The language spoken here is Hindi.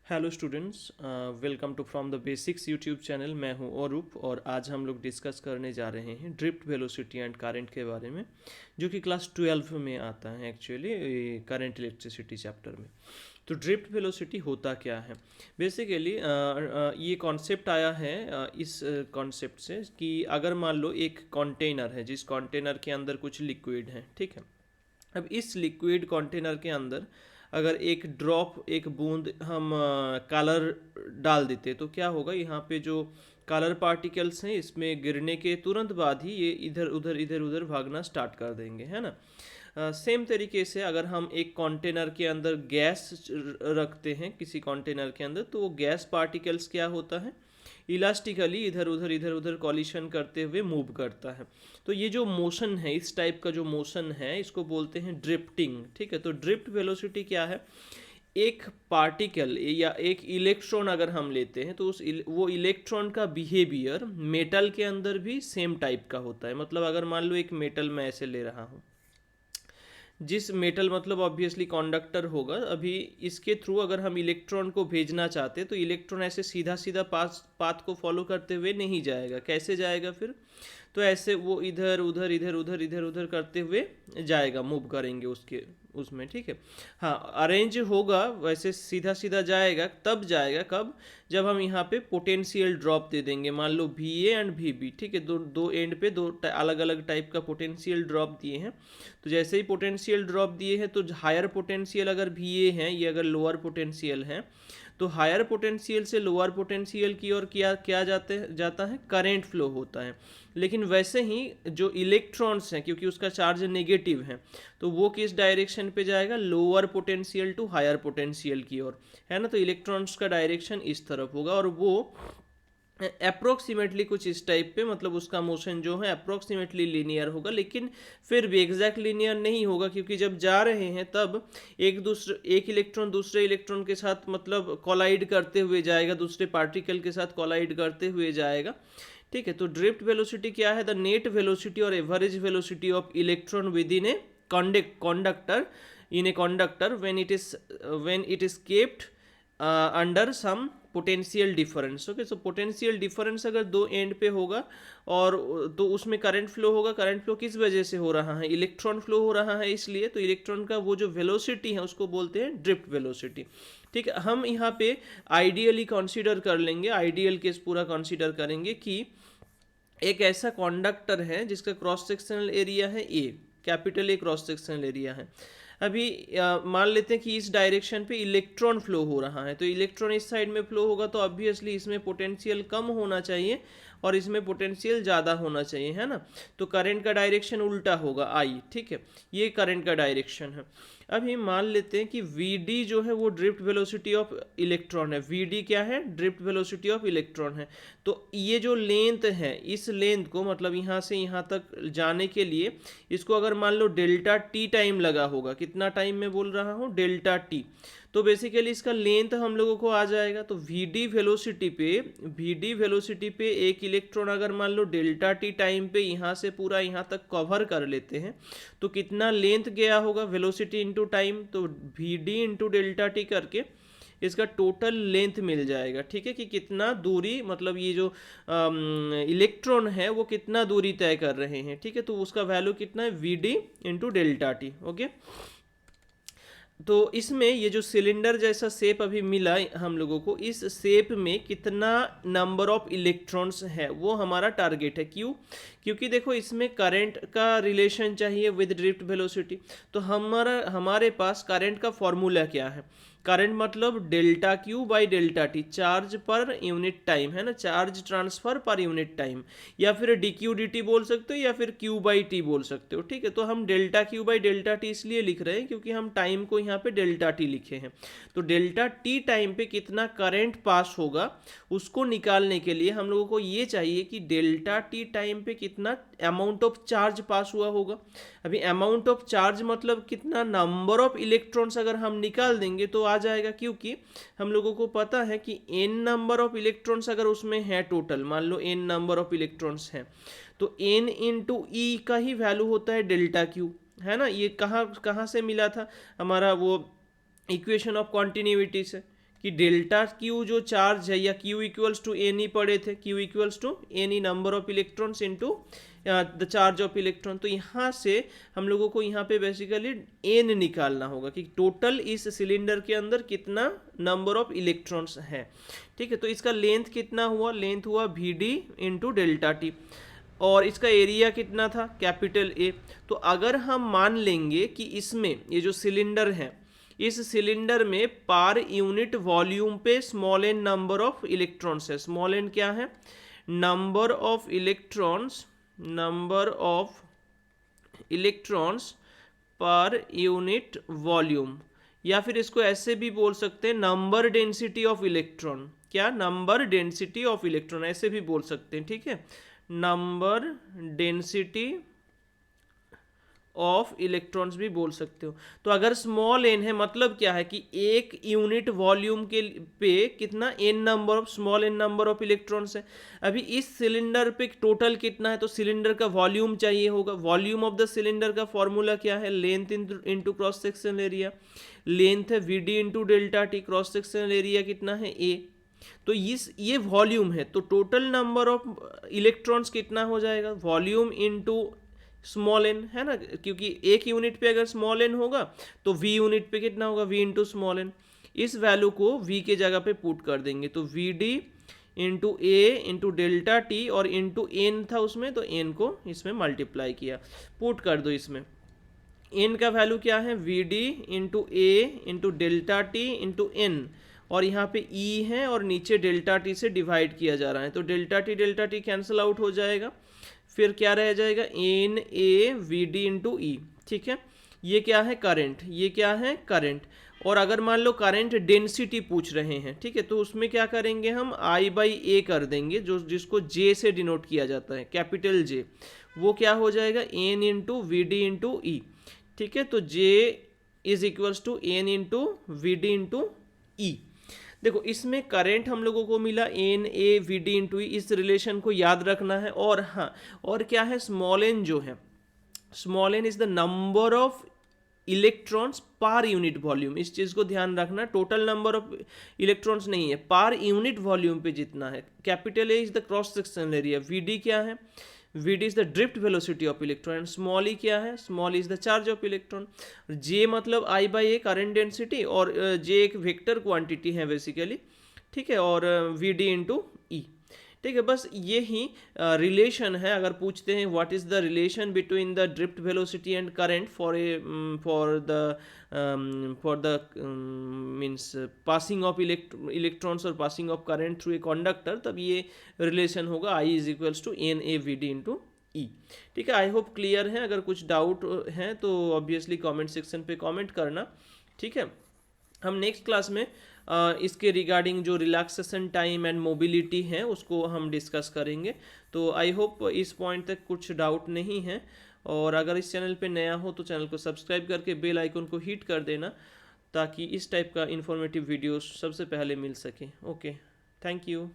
Hello students, welcome to from the basics YouTube channel. मैं हूं औरूप और आज हम लोग डिस्कस करने जा रहे हैं ड्रिफ्ट वेलोसिटी एंड करंट के बारे में, जो कि क्लास 12 में आता है एक्चुअली करंट इलेक्ट्रिसिटी चैप्टर में। तो ड्रिफ्ट वेलोसिटी होता क्या है? बेसिकली ये कॉन्सेप्ट आया है इस कॉन्सेप्ट से कि अगर मान लो एक कंटेनर है, जिस कंटेनर के अंदर कुछ लिक्विड है, ठीक है। अब इस लिक्विड कंटेनर के अंदर अगर एक ड्रॉप, एक बूंद हम कलर डाल देते तो क्या होगा? यहाँ पे जो कलर पार्टिकल्स हैं इसमें गिरने के तुरंत बाद ही ये इधर उधर भागना स्टार्ट कर देंगे, है ना। सेम तरीके से अगर हम एक कंटेनर के अंदर गैस रखते हैं, किसी कंटेनर के अंदर, तो वो गैस पार्टिकल्स क्या होता है, इलास्टिकली इधर उधर कॉलिशन करते हुए मूव करता है। तो ये जो मोशन है, इस टाइप का जो मोशन है, इसको बोलते हैं ड्रिफ्टिंग, ठीक है। तो ड्रिफ्ट वेलोसिटी क्या है? एक पार्टिकल या एक इलेक्ट्रॉन अगर हम लेते हैं तो वो इलेक्ट्रॉन का बिहेवियर मेटल के अंदर भी सेम टाइप का होता है। मतलब अगर मान लो एक मेटल मैं ऐसे ले रहा हूँ, जिस मेटल मतलब ऑब्वियसली कंडक्टर होगा, अभी इसके थ्रू अगर हम इलेक्ट्रॉन को भेजना चाहते तो इलेक्ट्रॉन ऐसे सीधा सीधा पाथ को फॉलो करते हुए नहीं जाएगा। कैसे जाएगा फिर? तो ऐसे वो इधर उधर करते हुए जाएगा, मूव करेंगे उसके उसमें, ठीक है। हाँ, अरेंज होगा वैसे, सीधा सीधा जाएगा। तब जाएगा कब? जब हम यहाँ पे पोटेंशियल ड्रॉप दे देंगे। मान लो V A and V B, ठीक है, दो दो एंड पे दो अलग अलग टाइप का पोटेंशियल ड्रॉप दिए हैं। तो जैसे ही पोटेंशियल ड्रॉप दिए हैं तो हायर पोटेंशियल अगर वी ए है, ये अगर लोअर पोटेंशियल है, तो हायर पोटेंशियल से लोअर पोटेंशियल की ओर क्या क्या जाता है, करंट फ्लो होता है। लेकिन वैसे ही जो इलेक्ट्रॉन्स हैं, क्योंकि उसका चार्ज नेगेटिव है, तो वो किस डायरेक्शन पे जाएगा? Lower potential to higher potential की ओर, है ना। तो इलेक्ट्रॉन्स का डायरेक्शन इस तरफ होगा और वो अप्रोक्सीमेटली कुछ इस टाइप पे, मतलब उसका मोशन जो है अप्रोक्सीमेटली लीनियर होगा। लेकिन फिर भी एग्जैक्ट लीनियर नहीं होगा, क्योंकि जब जा रहे हैं तब एक इलेक्ट्रॉन दूसरे इलेक्ट्रॉन के साथ मतलब कोलाइड करते हुए जाएगा, दूसरे पार्टिकल के साथ कोलाइड करते हुए जाएगा, ठीक है। तो ड्रिफ्ट वेलोसिटी क्या है? द नेट वेलोसिटी और average velocity of electron with in A conductor in a conductor when it is kept under some potential difference. Okay, so potential difference अगर दो एंड पे होगा और तो उसमें करंट फ्लो होगा। करंट फ्लो किस वजह से हो रहा है? इलेक्ट्रॉन फ्लो हो रहा है, इसलिए। तो इलेक्ट्रॉन का वो जो वेलोसिटी है उसको बोलते हैं ड्रिफ्ट वेलोसिटी, ठीक है। हम यहाँ पे आइडियली कंसीडर कर लेंगे, आइडियल केस पूरा कंसीडर करेंगे कि एक ऐसा कंडक्टर है जिसका क्रॉस सेक्शनल एरिया है A, capital A cross sectional area है। अभी मान लेते हैं कि इस डायरेक्शन पे इलेक्ट्रॉन फ्लो हो रहा है, तो इलेक्ट्रॉन इस साइड में फ्लो होगा तो ऑब्वियसली इसमें पोटेंशियल कम होना चाहिए और इसमें पोटेंशियल ज़्यादा होना चाहिए, है ना। तो करंट का डायरेक्शन उल्टा होगा, आई, ठीक है। ये करंट का डायरेक्शन है। अभी मान लेते हैं कि वी डी जो है वो ड्रिफ्ट वेलोसिटी ऑफ इलेक्ट्रॉन है। वी डी क्या है? ड्रिफ्ट वेलोसिटी ऑफ इलेक्ट्रॉन है। तो ये जो लेंथ है, इस लेंथ को मतलब यहाँ से यहाँ तक जाने के लिए इसको अगर मान लो डेल्टा टी टाइम लगा होगा, कितना टाइम में बोल रहा हूँ? Delta T. तो बेसिकली इसका लेंथ हम लोगों को आ जाएगा। तो वी डी वेलोसिटी पे एक इलेक्ट्रॉन अगर मान लो डेल्टा टी टाइम पे यहाँ से पूरा यहाँ तक कवर कर लेते हैं तो कितना लेंथ गया होगा? वेलोसिटी इंटू टाइम, तो v D into delta t करके इसका टोटल लेंथ मिल जाएगा, ठीक है। कि कितना दूरी, मतलब ये जो इलेक्ट्रॉन है वो कितना दूरी तय कर रहे हैं, ठीक है। तो उसका वैल्यू कितना है? We D into delta t, okay. तो इसमें ये जो सिलेंडर जैसा शेप अभी मिला हम लोगों को, इस शेप में कितना नंबर ऑफ इलेक्ट्रॉन्स है वो हमारा टारगेट है। क्यों? क्योंकि देखो इसमें करंट का रिलेशन चाहिए विद ड्रिफ्ट वेलोसिटी। तो हमारे पास करंट का फॉर्मूला क्या है? करंट मतलब delta Q by delta T, charge per unit time, है ना, charge transfer per unit time. या फिर डी क्यू डी टी बोल सकते हो या फिर क्यू बाई टी बोल सकते हो, ठीक है। तो हम delta Q by delta T इसलिए लिख रहे हैं क्योंकि हम टाइम को यहाँ पे डेल्टा टी लिखे हैं। तो डेल्टा टी टाइम पे कितना करंट पास होगा उसको निकालने के लिए हम लोगों को ये चाहिए कि डेल्टा टी टाइम पे कितना अमाउंट ऑफ चार्ज पास हुआ होगा। अभी अमाउंट ऑफ चार्ज मतलब कितना नंबर ऑफ इलेक्ट्रॉन्स अगर हम निकाल देंगे तो आ जाएगा, क्योंकि हम लोगों को पता है कि n नंबर ऑफ इलेक्ट्रॉन्स अगर उसमें है टोटल, मान लो n नंबर ऑफ इलेक्ट्रॉन्स हैं, तो n इंटू ई का ही वैल्यू होता है डेल्टा क्यू, है ना। ये कहाँ कहाँ से मिला था? हमारा वो इक्वेशन ऑफ कॉन्टिन्यूटी से, कि डेल्टा क्यू जो चार्ज है, या क्यू इक्वल्स टू एन ही पढ़े थे, q equals to any number of electrons into the charge of electron. तो यहाँ से हम लोगों को यहाँ पे बेसिकली एन निकालना होगा कि टोटल इस सिलेंडर के अंदर कितना नंबर ऑफ इलेक्ट्रॉन्स है। ठीक है, तो इसका लेंथ कितना हुआ, लेंथ हुआ v D into delta t, और इसका एरिया कितना था, कैपिटल ए। तो अगर हम मान लेंगे कि इसमें ये जो सिलेंडर है, इस सिलेंडर में पर यूनिट वॉल्यूम पे small n number of electrons है। स्मॉल एन क्या है, number of electrons, number of electrons per unit volume, या फिर इसको ऐसे भी बोल सकते हैं नंबर डेंसिटी ऑफ इलेक्ट्रॉन। क्या, नंबर डेंसिटी ऑफ इलेक्ट्रॉन, ऐसे भी बोल सकते हैं। ठीक है, नंबर डेंसिटी ऑफ इलेक्ट्रॉन्स भी बोल सकते हो। तो अगर स्मॉल एन है, मतलब क्या है कि एक यूनिट वॉल्यूम के पे कितना n number of, small n number of electrons है। अभी इस सिलेंडर पे टोटल कितना है, तो सिलेंडर का वॉल्यूम चाहिए होगा। वॉल्यूम ऑफ द सिलेंडर का फॉर्मूला क्या है, length into cross sectional area. Length है we D into delta T, cross sectional area कितना है ए। तो ये वॉल्यूम है, तो टोटल नंबर ऑफ इलेक्ट्रॉन्स कितना हो जाएगा, वॉल्यूम इनटू स्मॉल एन, है ना, क्योंकि एक यूनिट पे अगर स्मॉल एन होगा तो वी यूनिट पे कितना होगा, वी इंटू स्मॉल एन। इस वैल्यू को वी के जगह पे पुट कर देंगे, तो v D into A into delta t, और इंटू एन था उसमें, तो एन को इसमें मल्टीप्लाई किया, पुट कर दो इसमें। एन का वैल्यू क्या है, we D into A into delta t into n, और यहाँ पे ई है और नीचे डेल्टा टी से डिवाइड किया जा रहा है, तो डेल्टा टी कैंसिल आउट हो जाएगा। फिर क्या रह जाएगा, N A V D into E. ठीक है, ये क्या है, करंट, ये क्या है, करंट। और अगर मान लो करंट डेंसिटी पूछ रहे हैं, ठीक है, तो उसमें क्या करेंगे हम, आई बाई ए कर देंगे, जो जिसको जे से डिनोट किया जाता है, कैपिटल जे। वो क्या हो जाएगा, N into V D into E. ठीक है, तो J is equals to N into V D into E. देखो, इसमें करंट हम लोगों को मिला N A V D into, इस रिलेशन को याद रखना है। और हाँ, और क्या है, स्मॉल एन जो है, small n is the number of electrons per unit volume. इस चीज़ को ध्यान रखना, टोटल नंबर ऑफ इलेक्ट्रॉन्स नहीं है, पर यूनिट वॉल्यूम पे जितना है। Capital A is the cross sectional area, V D क्या है, we D is the drift velocity of electron, and small E क्या है, small is the charge of electron. J मतलब I by A current density, और जे एक वेक्टर क्वांटिटी है बेसिकली। ठीक है, और वी डी इंटू ई। ठीक है, बस ये ही रिलेशन है। अगर पूछते हैं what is the relation between the drift velocity and current for the means passing of electrons और passing of current through a conductor, तब ये रिलेशन होगा I is equals to N A V D into E. ठीक है, आई होप क्लियर है। अगर कुछ डाउट है तो ऑब्वियसली कमेंट सेक्शन पे कमेंट करना। ठीक है, हम नेक्स्ट क्लास में इसके रिगार्डिंग जो रिलैक्सेशन टाइम एंड मोबिलिटी है उसको हम डिस्कस करेंगे। तो आई होप इस पॉइंट तक कुछ डाउट नहीं है। और अगर इस चैनल पे नया हो तो चैनल को सब्सक्राइब करके बेल आइकन को हिट कर देना, ताकि इस टाइप का इन्फॉर्मेटिव वीडियोस सबसे पहले मिल सके। Okay, thank you.